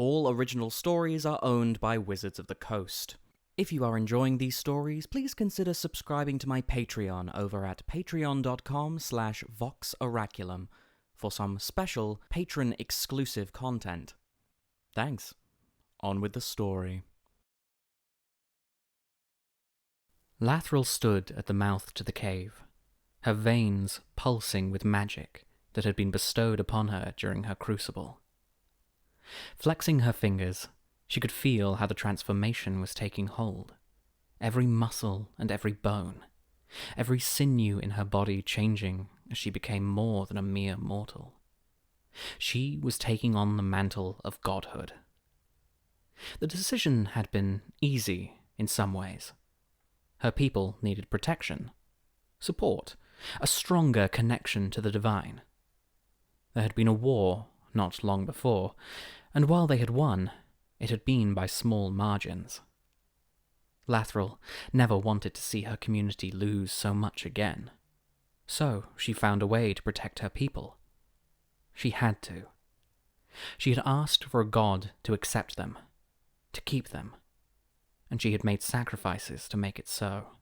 All original stories are owned by Wizards of the Coast. If you are enjoying these stories, please consider subscribing to my Patreon over at patreon.com/voxoraculum for some special patron-exclusive content. Thanks. On with the story. Lathril stood at the mouth to the cave, her veins pulsing with magic that had been bestowed upon her during her crucible. Flexing her fingers, she could feel how the transformation was taking hold. Every muscle and every bone, every sinew in her body changing as she became more than a mere mortal. She was taking on the mantle of godhood. The decision had been easy in some ways. Her people needed protection, support, a stronger connection to the divine. There had been a war not long before, and while they had won, it had been by small margins. Lathril never wanted to see her community lose so much again, so she found a way to protect her people. She had to. She had asked for a god to accept them, to keep them, and she had made sacrifices to make it so.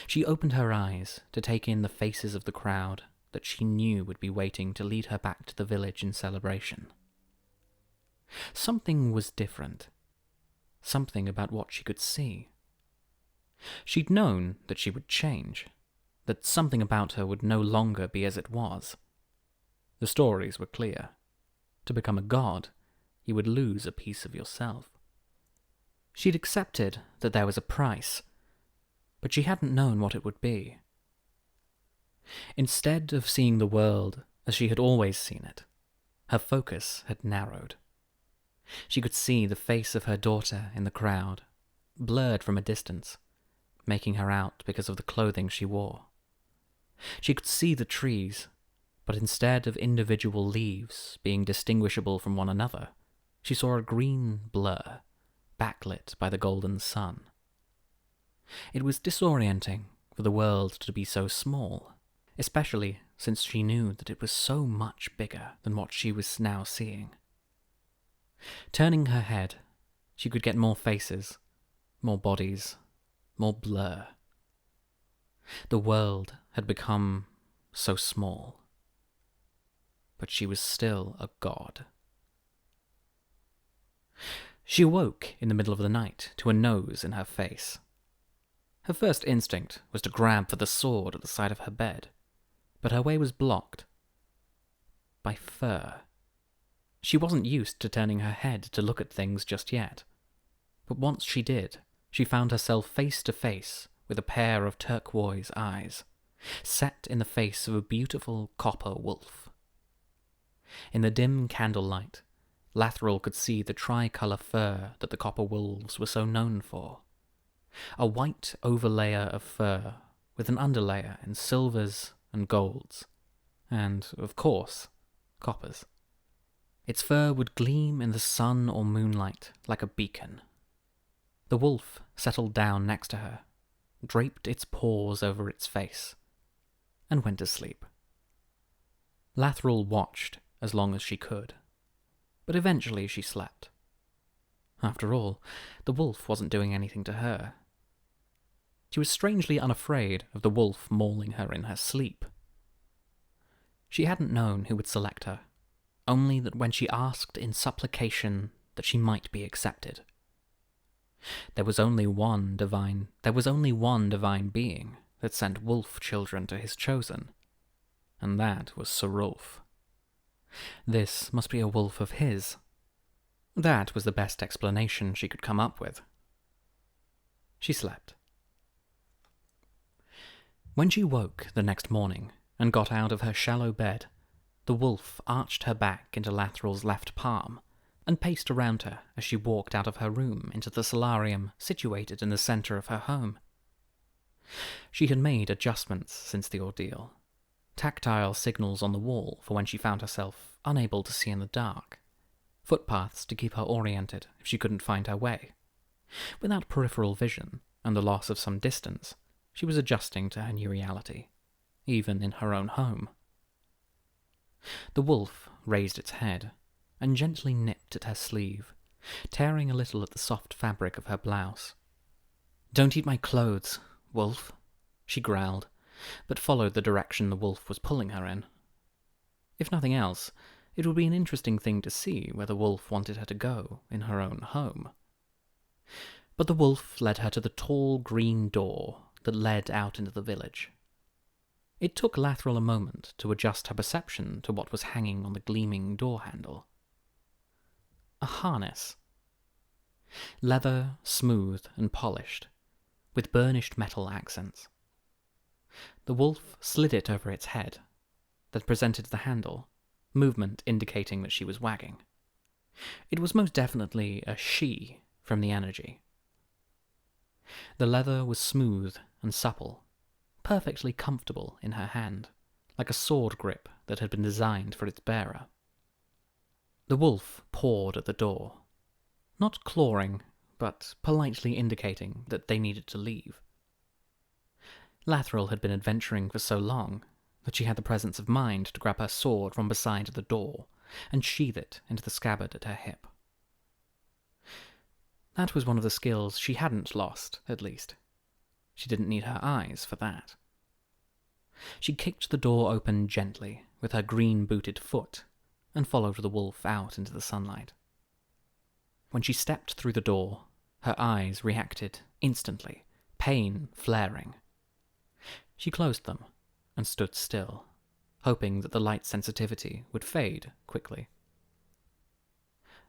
She opened her eyes to take in the faces of the crowd that she knew would be waiting to lead her back to the village in celebration. Something was different. Something about what she could see. She'd known that she would change, that something about her would no longer be as it was. The stories were clear. To become a god, you would lose a piece of yourself. She'd accepted that there was a price, but she hadn't known what it would be. Instead of seeing the world as she had always seen it, her focus had narrowed. She could see the face of her daughter in the crowd, blurred from a distance, making her out because of the clothing she wore. She could see the trees, but instead of individual leaves being distinguishable from one another, she saw a green blur, backlit by the golden sun. It was disorienting for the world to be so small, especially since she knew that it was so much bigger than what she was now seeing. Turning her head, she could get more faces, more bodies, more blur. The world had become so small, but she was still a god. She awoke in the middle of the night to a nose in her face. Her first instinct was to grab for the sword at the side of her bed, but her way was blocked by fur. She wasn't used to turning her head to look at things just yet, but once she did, she found herself face to face with a pair of turquoise eyes, set in the face of a beautiful copper wolf. In the dim candlelight, Lathril could see the tricolour fur that the copper wolves were so known for. A white overlayer of fur with an underlayer in silvers and golds, and, of course, coppers. Its fur would gleam in the sun or moonlight like a beacon. The wolf settled down next to her, draped its paws over its face, and went to sleep. Lathril watched as long as she could, but eventually she slept. After all, the wolf wasn't doing anything to her. She was strangely unafraid of the wolf mauling her in her sleep. She hadn't known who would select her, only that when she asked in supplication that she might be accepted. There was only one divine being that sent wolf children to his chosen, and that was Sorulf. This must be a wolf of his. That was the best explanation she could come up with. She slept. When she woke the next morning and got out of her shallow bed, the wolf arched her back into Lathril's left palm and paced around her as she walked out of her room into the solarium situated in the centre of her home. She had made adjustments since the ordeal. Tactile signals on the wall for when she found herself unable to see in the dark. Footpaths to keep her oriented if she couldn't find her way. Without peripheral vision and the loss of some distance, she was adjusting to her new reality, even in her own home. The wolf raised its head, and gently nipped at her sleeve, tearing a little at the soft fabric of her blouse. "Don't eat my clothes, wolf," she growled, but followed the direction the wolf was pulling her in. If nothing else, it would be an interesting thing to see where the wolf wanted her to go in her own home. But the wolf led her to the tall green door that led out into the village. It took Lathril a moment to adjust her perception to what was hanging on the gleaming door handle. A harness. Leather, smooth and polished, with burnished metal accents. The wolf slid it over its head, then presented the handle, movement indicating that she was wagging. It was most definitely a she from the energy. The leather was smooth and supple, perfectly comfortable in her hand, like a sword grip that had been designed for its bearer. The wolf pawed at the door, not clawing, but politely indicating that they needed to leave. Lathril had been adventuring for so long that she had the presence of mind to grab her sword from beside the door and sheath it into the scabbard at her hip. That was one of the skills she hadn't lost, at least. She didn't need her eyes for that. She kicked the door open gently with her green-booted foot and followed the wolf out into the sunlight. When she stepped through the door, her eyes reacted instantly, pain flaring. She closed them and stood still, hoping that the light sensitivity would fade quickly.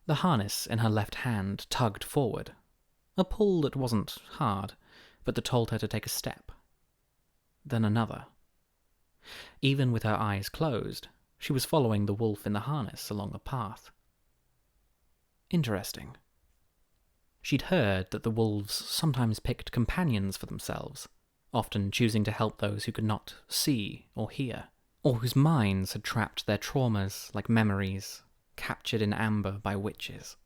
The harness in her left hand tugged forward, a pull that wasn't hard, but that told her to take a step. Then another. Even with her eyes closed, she was following the wolf in the harness along the path. Interesting. She'd heard that the wolves sometimes picked companions for themselves, often choosing to help those who could not see or hear, or whose minds had trapped their traumas like memories, captured in amber by witches.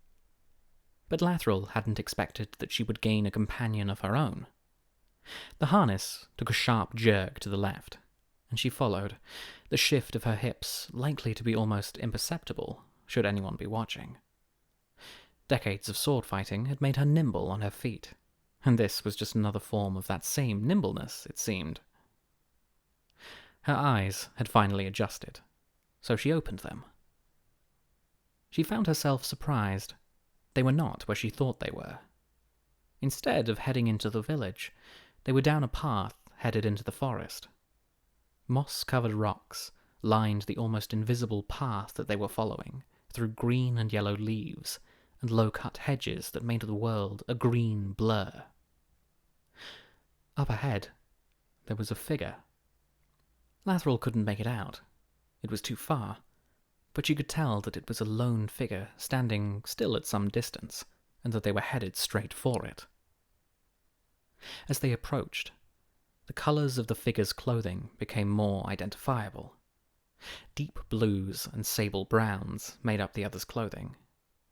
But Lathril hadn't expected that she would gain a companion of her own. The harness took a sharp jerk to the left, and she followed, the shift of her hips likely to be almost imperceptible should anyone be watching. Decades of sword fighting had made her nimble on her feet, and this was just another form of that same nimbleness, it seemed. Her eyes had finally adjusted, so she opened them. She found herself surprised. They were not where she thought they were. Instead of heading into the village, they were down a path headed into the forest. Moss-covered rocks lined the almost invisible path that they were following, through green and yellow leaves and low-cut hedges that made the world a green blur. Up ahead, there was a figure. Lathril couldn't make it out. It was too far, but she could tell that it was a lone figure standing still at some distance, and that they were headed straight for it. As they approached, the colours of the figure's clothing became more identifiable. Deep blues and sable browns made up the other's clothing,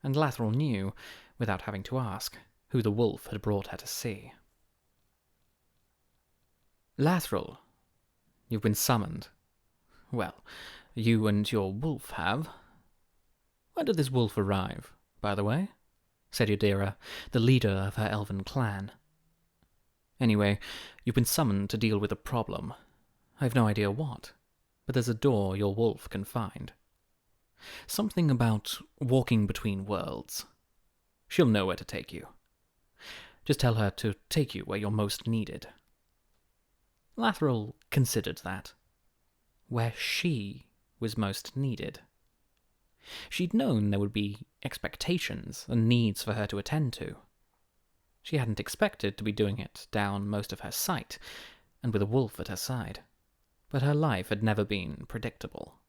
and Lathril knew, without having to ask, who the wolf had brought her to see. "Lathril, you've been summoned. Well, you and your wolf have. When did this wolf arrive, by the way?" said Yadira, the leader of her elven clan. "Anyway, you've been summoned to deal with a problem. I've no idea what, but there's a door your wolf can find. Something about walking between worlds. She'll know where to take you. Just tell her to take you where you're most needed." Lathril considered that. Where she was most needed. She'd known there would be expectations and needs for her to attend to. She hadn't expected to be doing it down most of her sight, and with a wolf at her side. But her life had never been predictable.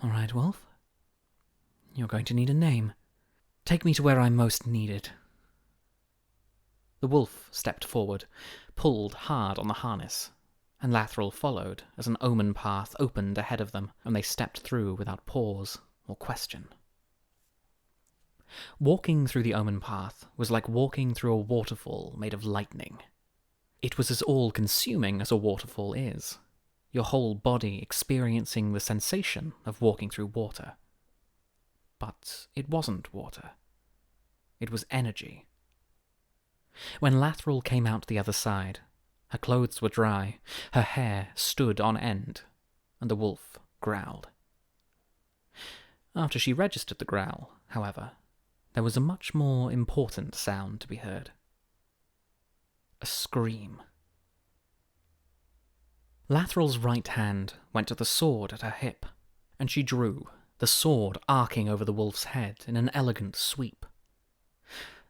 "All right, Wolf. You're going to need a name. Take me to where I'm most needed." The wolf stepped forward, pulled hard on the harness, and Lathril followed as an omen path opened ahead of them, and they stepped through without pause or question. Walking through the omen path was like walking through a waterfall made of lightning. It was as all-consuming as a waterfall is, your whole body experiencing the sensation of walking through water. but it wasn't water. It was energy. When Lathril came out the other side, her clothes were dry, her hair stood on end, and the wolf growled. After she registered the growl, however, there was a much more important sound to be heard. A scream. Lathril's right hand went to the sword at her hip, and she drew, the sword arcing over the wolf's head in an elegant sweep.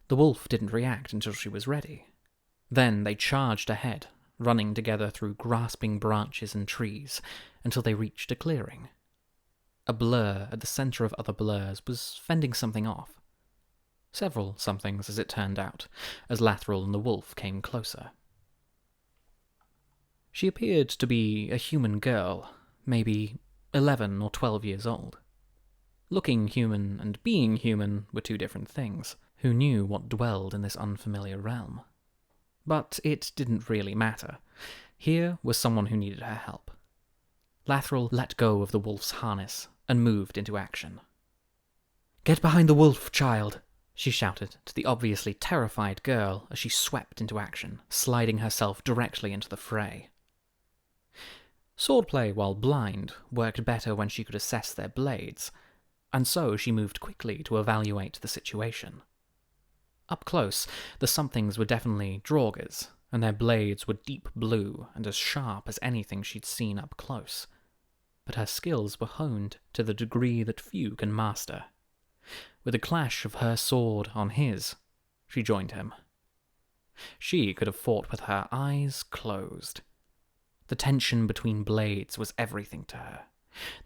The wolf didn't react until she was ready. Then they charged ahead, running together through grasping branches and trees, until they reached a clearing. A blur at the centre of other blurs was fending something off. Several somethings, as it turned out, as Lathril and the wolf came closer. She appeared to be a human girl, maybe 11 or 12 years old. Looking human and being human were two different things. Who knew what dwelled in this unfamiliar realm? But it didn't really matter. Here was someone who needed her help. Lathril let go of the wolf's harness and moved into action. "Get behind the wolf, child!" she shouted to the obviously terrified girl as she swept into action, sliding herself directly into the fray. Swordplay while blind worked better when she could assess their blades, and so she moved quickly to evaluate the situation. Up close, the somethings were definitely draugrs, and their blades were deep blue and as sharp as anything she'd seen up close. But her skills were honed to the degree that few can master. With a clash of her sword on his, she joined him. She could have fought with her eyes closed. The tension between blades was everything to her.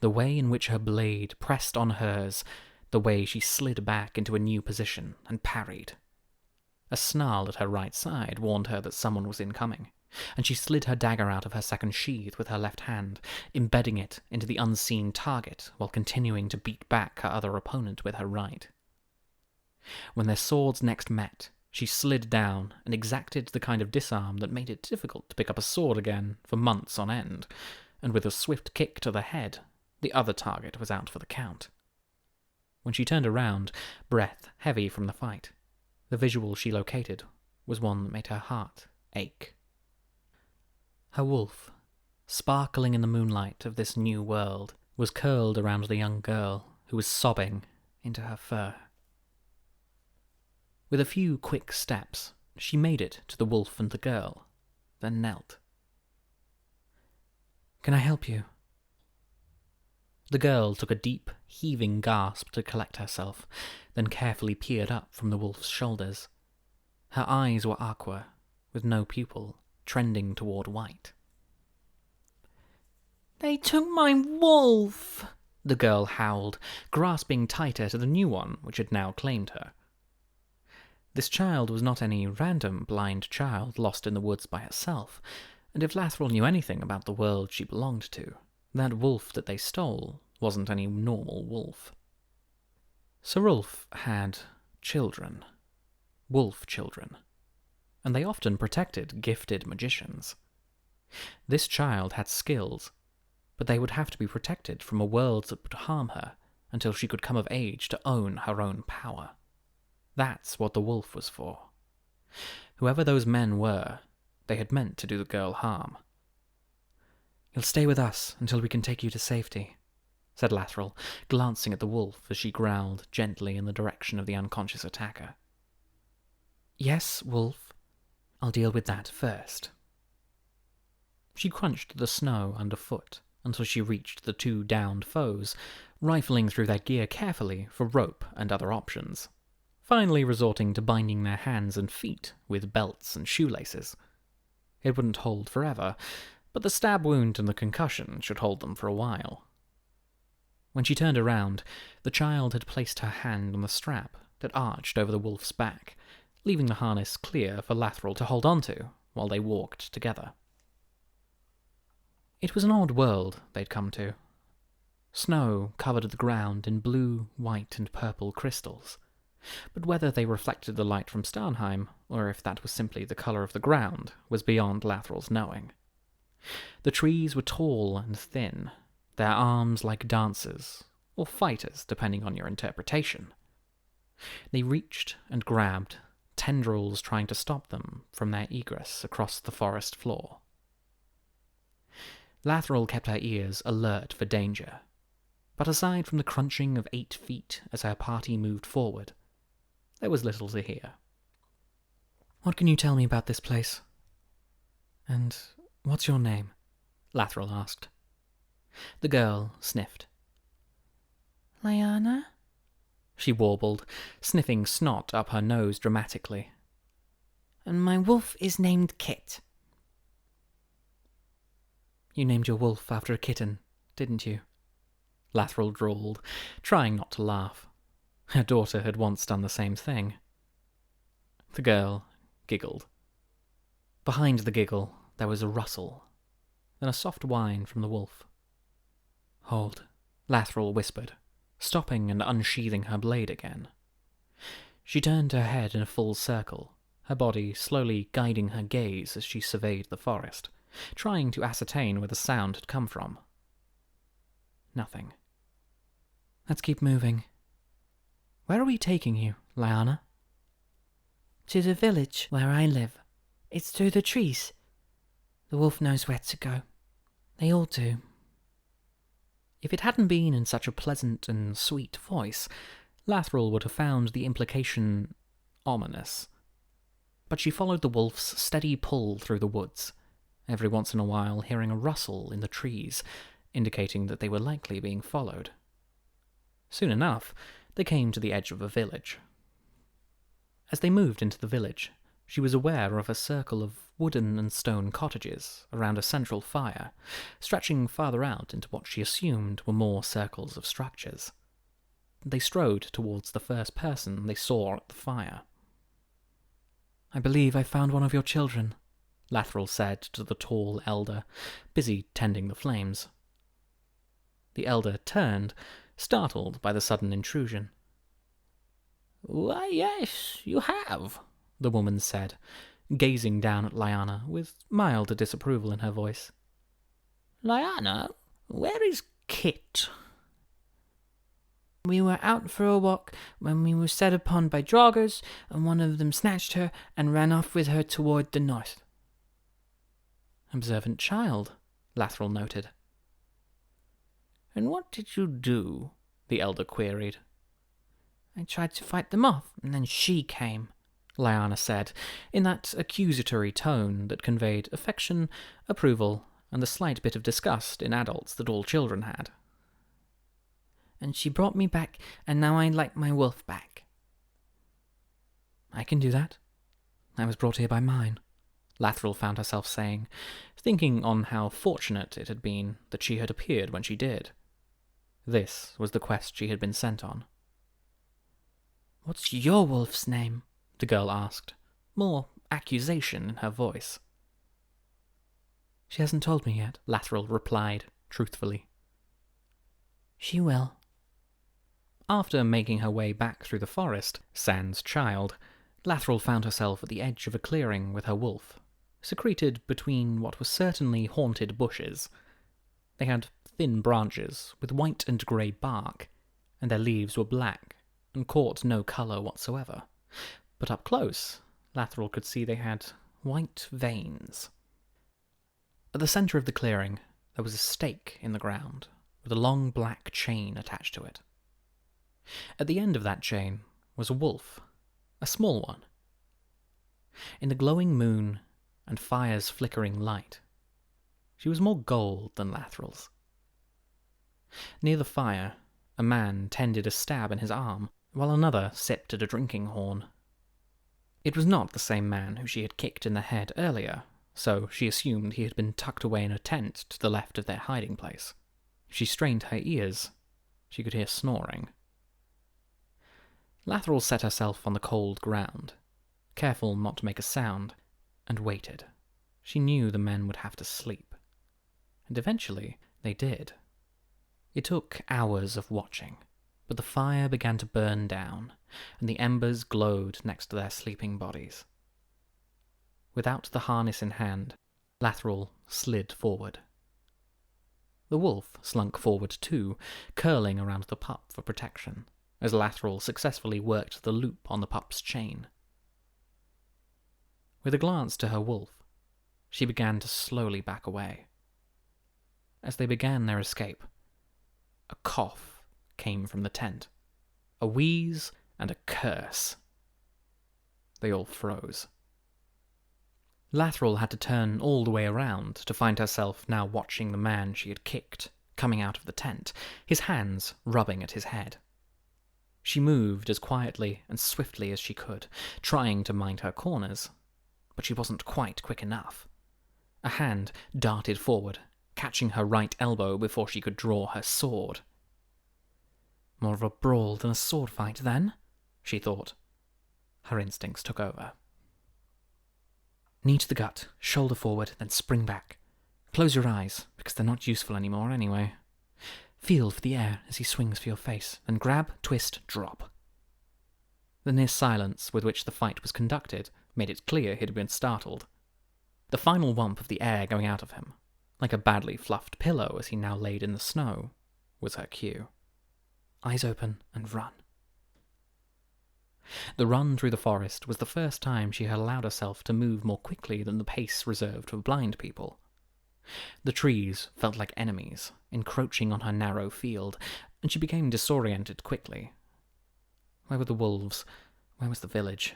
The way in which her blade pressed on hers, the way she slid back into a new position and parried. A snarl at her right side warned her that someone was incoming, and she slid her dagger out of her second sheath with her left hand, embedding it into the unseen target while continuing to beat back her other opponent with her right. When their swords next met, she slid down and exacted the kind of disarm that made it difficult to pick up a sword again for months on end, and with a swift kick to the head, the other target was out for the count. When she turned around, breath heavy from the fight, the visual she located was one that made her heart ache. Her wolf, sparkling in the moonlight of this new world, was curled around the young girl who was sobbing into her fur. With a few quick steps, she made it to the wolf and the girl, then knelt. "Can I help you?" The girl took a deep, heaving gasp to collect herself, then carefully peered up from the wolf's shoulders. Her eyes were aqua, with no pupil, trending toward white. "They took my wolf!" the girl howled, grasping tighter to the new one which had now claimed her. This child was not any random blind child lost in the woods by herself, and if Lathril knew anything about the world she belonged to, that wolf that they stole wasn't any normal wolf. Sir Ulf had children, wolf children, and they often protected gifted magicians. This child had skills, but they would have to be protected from a world that would harm her until she could come of age to own her own power. That's what the wolf was for. Whoever those men were, they had meant to do the girl harm. "You'll stay with us until we can take you to safety," said Lathril, glancing at the wolf as she growled gently in the direction of the unconscious attacker. "Yes, wolf. I'll deal with that first." She crunched the snow underfoot until she reached the two downed foes, rifling through their gear carefully for rope and other options, finally resorting to binding their hands and feet with belts and shoelaces. It wouldn't hold forever, but the stab wound and the concussion should hold them for a while. When she turned around, the child had placed her hand on the strap that arched over the wolf's back, leaving the harness clear for Lathril to hold onto while they walked together. It was an odd world they'd come to. Snow covered the ground in blue, white, and purple crystals, but whether they reflected the light from Starnheim, or if that was simply the colour of the ground, was beyond Lathril's knowing. The trees were tall and thin, their arms like dancers, or fighters depending on your interpretation. They reached and grabbed, tendrils trying to stop them from their egress across the forest floor. Lathril kept her ears alert for danger, but aside from the crunching of 8 feet as her party moved forward, there was little to hear. "What can you tell me about this place? And what's your name?" Lathril asked. The girl sniffed. "Lyanna?" She warbled, sniffing snot up her nose dramatically. "And my wolf is named Kit." "You named your wolf after a kitten, didn't you?" Lathril drawled, trying not to laugh. Her daughter had once done the same thing. The girl giggled. Behind the giggle, there was a rustle, then a soft whine from the wolf. "Hold," Lathril whispered, stopping and unsheathing her blade again. She turned her head in a full circle, her body slowly guiding her gaze as she surveyed the forest, trying to ascertain where the sound had come from. Nothing. "Let's keep moving. Where are we taking you, Lyanna?" "To the village where I live. It's through the trees. The wolf knows where to go. They all do." If it hadn't been in such a pleasant and sweet voice, Lathril would have found the implication ominous. But she followed the wolf's steady pull through the woods, every once in a while hearing a rustle in the trees, indicating that they were likely being followed. Soon enough, they came to the edge of a village. As they moved into the village, she was aware of a circle of wooden and stone cottages around a central fire, stretching farther out into what she assumed were more circles of structures. They strode towards the first person they saw at the fire. "I believe I found one of your children," Lathril said to the tall elder, busy tending the flames. The elder turned, startled by the sudden intrusion. "Why, yes, you have," the woman said, gazing down at Lyanna with mild disapproval in her voice. "Lyanna, where is Kit?" "We were out for a walk when we were set upon by joggers, and one of them snatched her and ran off with her toward the north." "Observant child," Lathril noted. "And what did you do?" the elder queried. "I tried to fight them off, and then she came," Lyanna said, in that accusatory tone that conveyed affection, approval, and the slight bit of disgust in adults that all children had. "And she brought me back, and now I'd like my wolf back." "I can do that. I was brought here by mine," Lathril found herself saying, thinking on how fortunate it had been that she had appeared when she did. This was the quest she had been sent on. "What's your wolf's name?" the girl asked, more accusation in her voice. "She hasn't told me yet," Lathril replied, truthfully. "She will." After making her way back through the forest, sans child, Lathril found herself at the edge of a clearing with her wolf, secreted between what were certainly haunted bushes. They had thin branches with white and grey bark, and their leaves were black and caught no colour whatsoever. But up close, Lathril could see they had white veins. At the centre of the clearing, there was a stake in the ground, with a long black chain attached to it. At the end of that chain was a wolf, a small one. In the glowing moon and fire's flickering light, she was more gold than Lathril's. Near the fire, a man tended a stab in his arm, while another sipped at a drinking horn. It was not the same man who she had kicked in the head earlier, so she assumed he had been tucked away in a tent to the left of their hiding place. If she strained her ears, she could hear snoring. Lathril set herself on the cold ground, careful not to make a sound, and waited. She knew the men would have to sleep. And eventually they did. It took hours of watching, but the fire began to burn down, and the embers glowed next to their sleeping bodies. Without the harness in hand, Lathril slid forward. The wolf slunk forward too, curling around the pup for protection, as Lathril successfully worked the loop on the pup's chain. With a glance to her wolf, she began to slowly back away. As they began their escape, a cough came from the tent, a wheeze and a curse. They all froze. Lathril had to turn all the way around to find herself now watching the man she had kicked coming out of the tent, his hands rubbing at his head. She moved as quietly and swiftly as she could, trying to mind her corners, but she wasn't quite quick enough. A hand darted forward, catching her right elbow before she could draw her sword. More of a brawl than a sword fight, then, she thought. Her instincts took over. Knee to the gut, shoulder forward, then spring back. Close your eyes, because they're not useful anymore anyway. Feel for the air as he swings for your face, then grab, twist, drop. The near silence with which the fight was conducted made it clear he'd been startled. The final whump of the air going out of him, like a badly fluffed pillow as he now laid in the snow, was her cue. Eyes open and run. The run through the forest was the first time she had allowed herself to move more quickly than the pace reserved for blind people. The trees felt like enemies, encroaching on her narrow field, and she became disoriented quickly. Where were the wolves? Where was the village?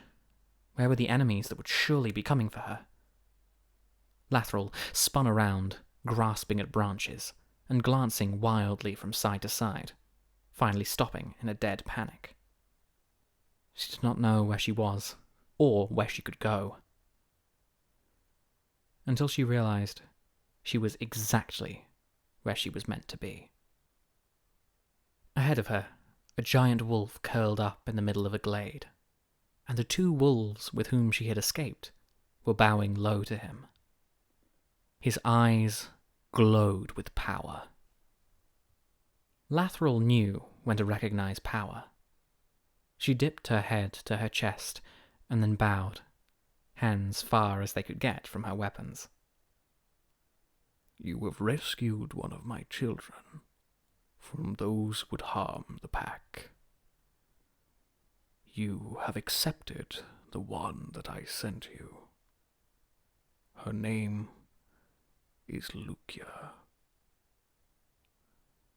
Where were the enemies that would surely be coming for her? Lathril spun around, grasping at branches, and glancing wildly from side to side, finally stopping in a dead panic. She did not know where she was, or where she could go. Until she realized she was exactly where she was meant to be. Ahead of her, a giant wolf curled up in the middle of a glade, and the two wolves with whom she had escaped were bowing low to him. His eyes glowed with power. Lathril knew when to recognize power. She dipped her head to her chest and then bowed, hands far as they could get from her weapons. You have rescued one of my children from those who would harm the pack. You have accepted the one that I sent you. Her name is Lucia.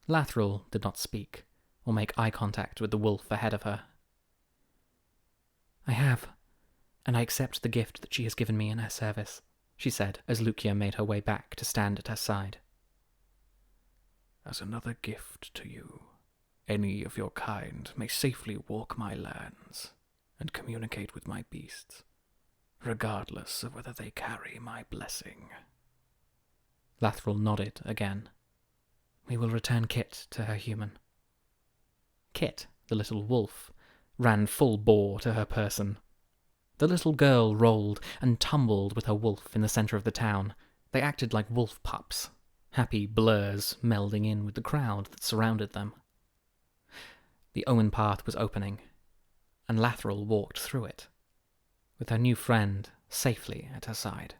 Lathril did not speak or make eye contact with the wolf ahead of her. I have, and I accept the gift that she has given me in her service, she said as Lucia made her way back to stand at her side. As another gift to you, any of your kind may safely walk my lands and communicate with my beasts, regardless of whether they carry my blessing. Lathril nodded again. We will return Kit to her human. Kit, the little wolf, ran full bore to her person. The little girl rolled and tumbled with her wolf in the center of the town. They acted like wolf pups, happy blurs melding in with the crowd that surrounded them. The Owen path was opening, and Lathril walked through it, with her new friend safely at her side.